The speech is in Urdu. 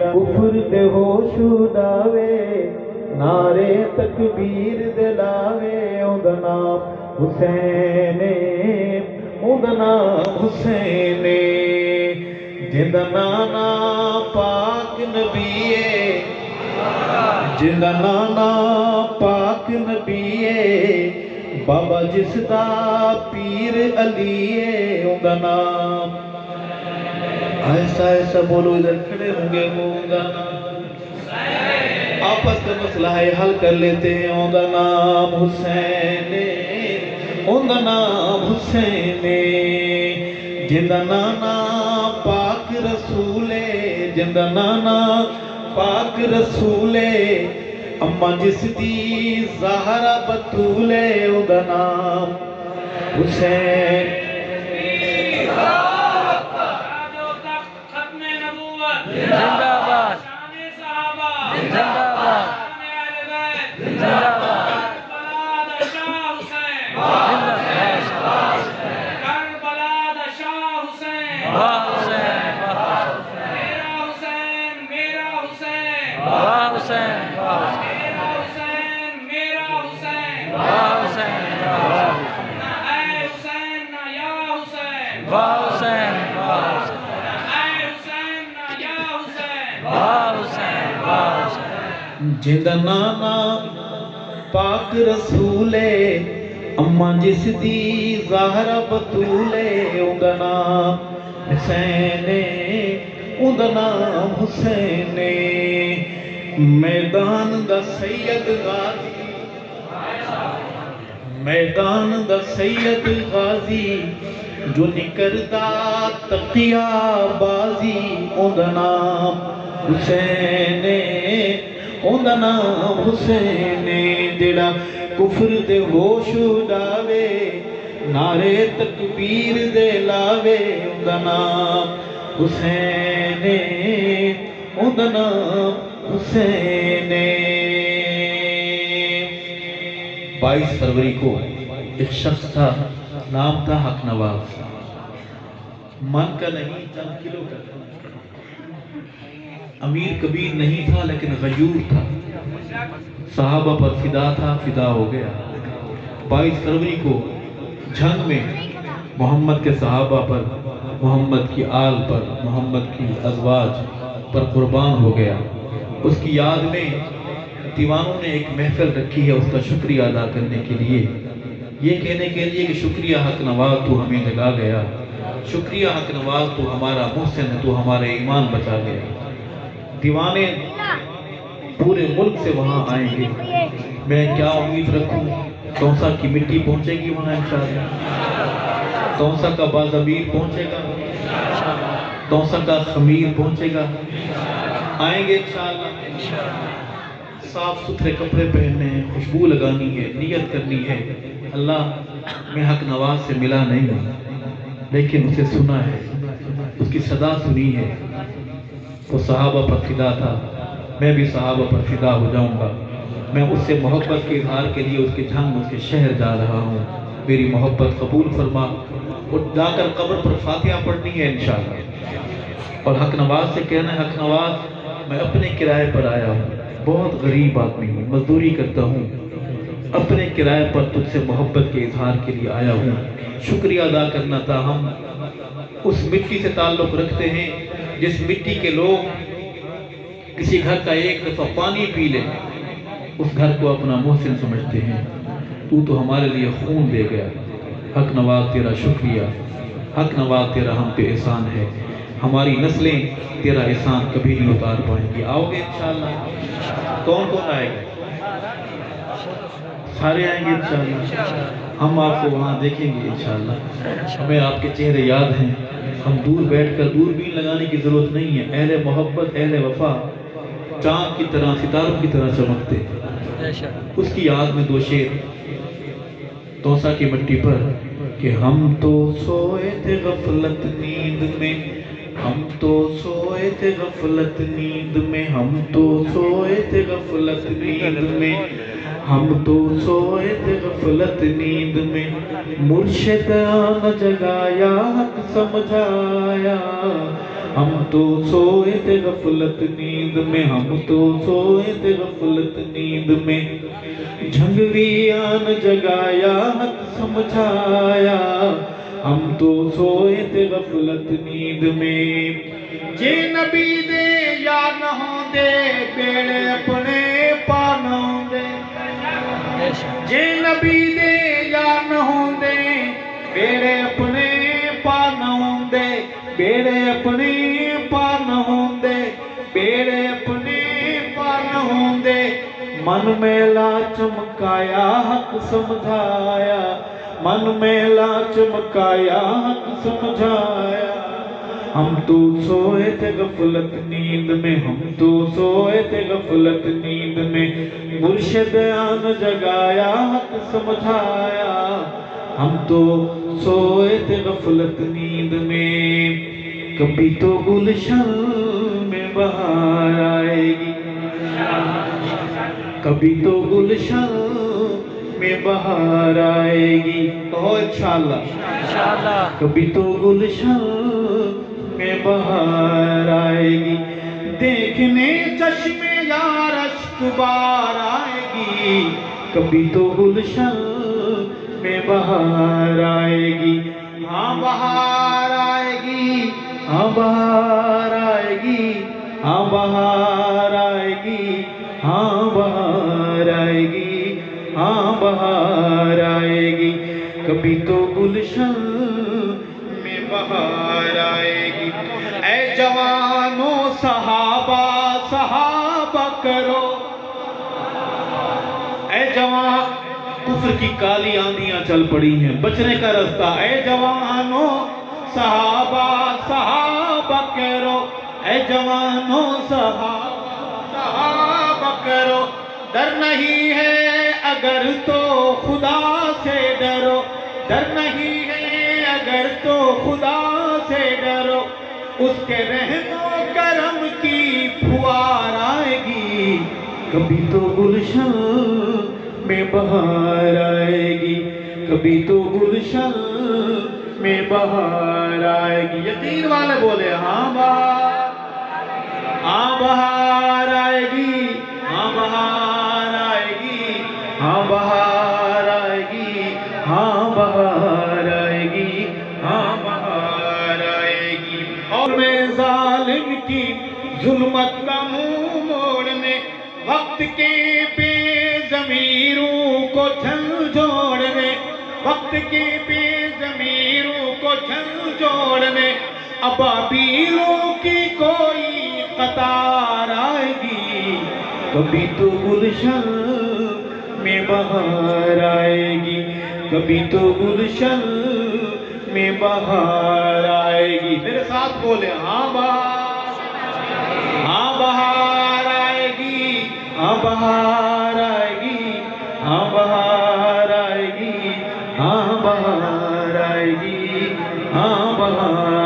کفر دے ہوش اڈاوے نعرے تکبیر دے لاوے اوندا نام حسین اوندا نام حسین جندا نانا پاک نبی ہے جندا نانا پاک نبی ہے بابا جس دا پیر علی ہے اوندا نام ایسا ایسا بولو ادھر کھڑے ہوں گے اوندا نام آپس کا مسئلہ ہے حل کر لیتے ہیں اوندا نام حسین اوندا نام حسین جندا نانا پاک رسول جندا نانا پاک رسول اما جس دی زہرا بطول اوندا نام حسین زندہ باد زندہ باد زندہ باد جندا نانا پاک رسول اما جس دی ظاہرہ بطول اوندا نام حسین اوندا نام حسین میدان دا سید غازی میدان دا سید غازی جو نکردا تقیہ بازی اوندا نام حسین اوندا نام حسین جڑا کفر دے ہوش اڈاوے نعرے تکبیر دے لاوے اوندا نام حسین اوندا نام حسین 22 فروری کو ایک شخص تھا نام تھا حق نواز من کا نہیں چند کلو کا تھا امیر کبیر نہیں تھا لیکن غیور تھا صحابہ پر فدا تھا فدا ہو گیا 22 فروری کو جنگ میں محمد کے صحابہ پر محمد کی آل پر محمد کی ازواج پر قربان ہو گیا اس کی یاد میں دیوانوں نے ایک محفل رکھی ہے اس کا شکریہ ادا کرنے کے لیے یہ کہنے کے لیے کہ شکریہ حق نواز تو ہمیں جگا گیا شکریہ حق نواز تو ہمارا محسن ہے تو ہمارے ایمان بچا گیا دیوانے پورے ملک سے وہاں آئیں گے میں کیا امید رکھوں تونسا کی مٹی پہنچے گی وہاں انشاءاللہ تونسا کا بازمیر پہنچے گا تونسا کا خمیر پہنچے گا آئیں گے انشاءاللہ صاف ستھرے کپڑے پہننے ہیں خوشبو لگانی ہے نیت کرنی ہے اللہ میں حق نواز سے ملا نہیں ہوں لیکن اسے سنا ہے اس کی صدا سنی ہے وہ صحابہ پر فدا تھا میں بھی صحابہ پر فدا ہو جاؤں گا میں اس سے محبت کے اظہار کے لیے اس کے جھنگ اس کے شہر جا رہا ہوں میری محبت قبول فرما اور جا کر قبر پر فاتحہ پڑھنی ہے انشاءاللہ اور حق نواز سے کہنا ہے حق نواز میں اپنے کرائے پر آیا ہوں بہت غریب آدمی ہوں مزدوری کرتا ہوں اپنے کرائے پر تجھ سے محبت کے اظہار کے لیے آیا ہوں شکریہ ادا کرنا تھا ہم اس مٹی سے تعلق رکھتے ہیں جس مٹی کے لوگ کسی گھر کا ایک دفعہ پانی پی لیں اس گھر کو اپنا محسن سمجھتے ہیں تو ہمارے لیے خون دے گیا حق نواز تیرا شکریہ حق نواز تیرا ہم پہ احسان ہے ہماری نسلیں تیرا احسان کبھی نہیں اتار پائیں گی آؤ گے انشاءاللہ کون کون آئے گا سارے آئیں گے انشاءاللہ ہم آپ کو وہاں دیکھیں گے انشاءاللہ ہمیں آپ کے چہرے یاد ہیں ہم دور بیٹھ کر دوربین لگانے کی ضرورت نہیں ہے اہل محبت اہل وفا چاند کی طرح ستاروں کی طرح چمکتے اس کی یاد میں دو شعر توسا کی مٹی پر کہ ہم تو سوئے تھے غفلت نیند میں ہم تو سوئے تھے غفلت نیند میں ہم تو سوئے تھے غفلت نیند میں ہم تو سوئے تھے غفلت نیند میں مرشد آنا جگایا حق سمجھایا ہم تو سوئے تھے غفلت نیند میں، ہم تو سوئے تھے غفلت نیند میں، جھنگویاں نے جگایا حق سمجھایا، ہم تو سوئے تھے غفلت نیند میں، جے نبی دے یا نہ ہوں دے بیڑے اپنے پانوں دے، جے نبی دے یا نہ ہوں دے بیڑے اپنے پانوں دے، بیڑے اپنے پانوں دے، بیڑے اپنے پانوں دے، من میلا چمکایا حق سمجھایا، من میلا چمکایا حق سمجھایا، ہم تو سوئے تھے غفلت نیند میں، ہم تو سوئے تھے غفلت نیند میں، مرشد آن جگایا حق سمجھایا، ہم تو سوئے تھے غفلت نیند میں، کبھی تو گلشن میں بہار آئے گی، کبھی تو گلشن میں بہار آئے گی، کہو انشاءاللہ، انشاءاللہ کبھی تو گلشن میں بہار آئے گی، دیکھنے چشم یار اشک بار آئے گی، کبھی تو گلشن میں بہار آئے گی، ہاں بہار آئے گی، ہاں بہار آئے گی، ہاں بہار آئے گی، ہاں بہار آئے گی، ہاں بہار آئے گی، کبھی تو گلشن میں بہار آئے گی، اے جوانوں صحابہ صحابہ کرو، اے جوان، کفر کی کالی آندیاں چل پڑی ہیں، بچنے کا رستہ، اے جوانوں صحابہ صحابہ کرو، اے جوانوں صحابہ صحابہ کرو، ڈر نہیں ہے اگر تو خدا سے ڈرو، ڈر نہیں ہے اگر تو خدا سے ڈرو، اس کے رحم و کرم کی پھوار آئے گی، کبھی تو گلشن میں بہار آئے گی، کبھی تو گلشن میں بہار آئے گی، یقین والے بولے ہاں بہار آئے گی، ہاں بہار آئے گی، ہاں بہار آئے گی، ہاں بہار آئے گی، ہاں بہار آئے گی، اور میں ظالم کی ظلمت کا منہ موڑنے، وقت کے بے ضمیروں کو جھنجھوڑنے، وقت کے بے ضمیروں کو جھنجھوڑنے، ابابیلوں کی کوئی قطار آئے گی، کبھی تو گلشن میں بہار آئے گی، کبھی تو گلشن میں بہار آئے گی، میرے ساتھ بولے ہاں بہار آئے گی، ہاں بہار آئے گی، ہاں بہار آئے گی، ہاں بہار آئے گی، ہاں بہار